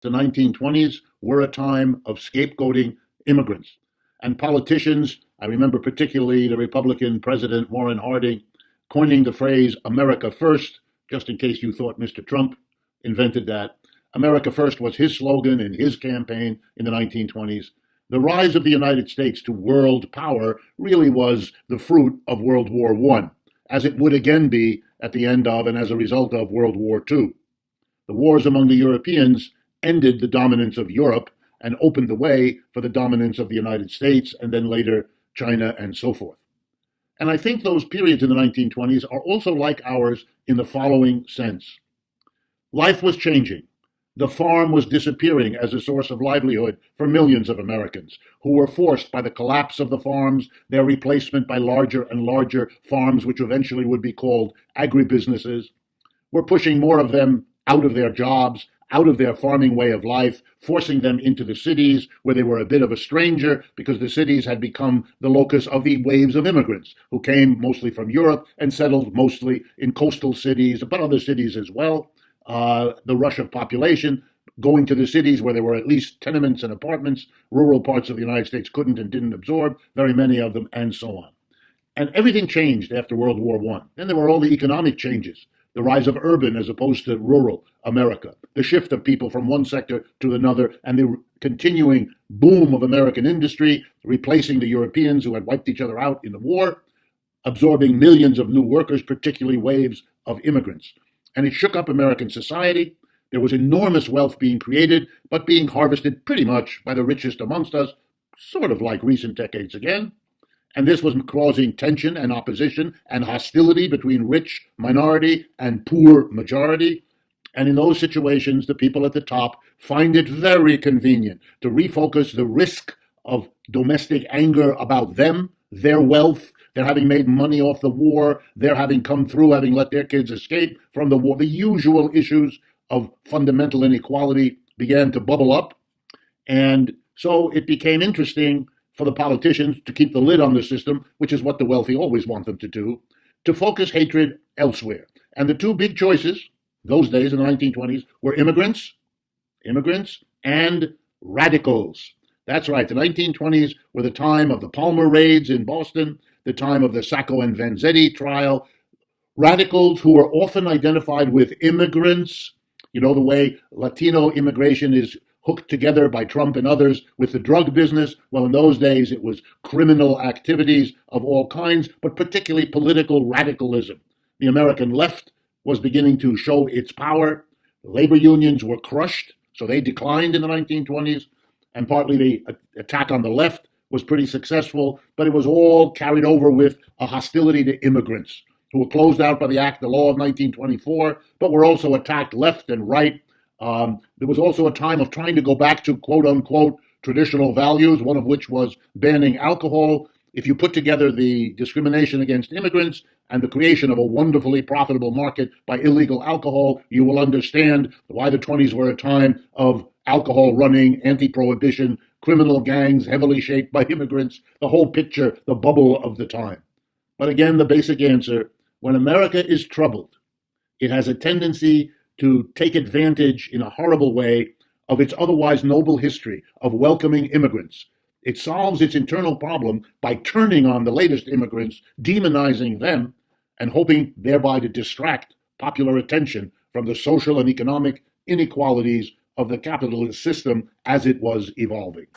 The 1920s were a time of scapegoating immigrants. And politicians, I remember particularly the Republican President Warren Harding coining the phrase America First, just in case you thought Mr. Trump invented that. America First was his slogan in his campaign in the 1920s. The rise of the United States to world power really was the fruit of World War I, as it would again be at the end of and as a result of World War II. The wars among the Europeans ended the dominance of Europe and opened the way for the dominance of the United States and then later China and so forth. And I think those periods in the 1920s are also like ours in the following sense. Life was changing. The farm was disappearing as a source of livelihood for millions of Americans who were forced by the collapse of the farms, their replacement by larger and larger farms, which eventually would be called agribusinesses. We're pushing more of them out of their jobs, out of their farming way of life, forcing them into the cities where they were a bit of a stranger because the cities had become the locus of the waves of immigrants who came mostly from Europe and settled mostly in coastal cities, but other cities as well. The rush of population going to the cities where there were at least tenements and apartments, rural parts of the United States couldn't and didn't absorb very many of them, and so on. And everything changed after World War I. Then there were all the economic changes, the rise of urban as opposed to rural America, the shift of people from one sector to another, and the continuing boom of American industry, replacing the Europeans who had wiped each other out in the war, absorbing millions of new workers, particularly waves of immigrants. And it shook up American society. There was enormous wealth being created, but being harvested pretty much by the richest amongst us, sort of like recent decades again. And this was causing tension and opposition and hostility between rich minority and poor majority. And in those situations, the people at the top find it very convenient to refocus the risk of domestic anger about them, their wealth, their having made money off the war, their having come through, having let their kids escape from the war. The usual issues of fundamental inequality began to bubble up. And so it became interesting for the politicians to keep the lid on the system, which is what the wealthy always want them to do, to focus hatred elsewhere. And the two big choices, those days in the 1920s, were immigrants, and radicals. That's right, the 1920s were the time of the Palmer raids in Boston, the time of the Sacco and Vanzetti trial. Radicals who were often identified with immigrants, you know, the way Latino immigration is hooked together by Trump and others with the drug business. Well, in those days, it was criminal activities of all kinds, but particularly political radicalism. The American left was beginning to show its power. The labor unions were crushed, so they declined in the 1920s, and partly the attack on the left was pretty successful, but it was all carried over with a hostility to immigrants who were closed out by the law of 1924, but were also attacked left and right. There was also a time of trying to go back to quote-unquote traditional values, one of which was banning alcohol. If you put together the discrimination against immigrants and the creation of a wonderfully profitable market by illegal alcohol, you will understand why the 20s were a time of alcohol running, anti-prohibition, criminal gangs heavily shaped by immigrants, the whole picture, the bubble of the time. But again, the basic answer, when America is troubled, it has a tendency to take advantage in a horrible way of its otherwise noble history of welcoming immigrants. It solves its internal problem by turning on the latest immigrants, demonizing them, and hoping thereby to distract popular attention from the social and economic inequalities of the capitalist system as it was evolving.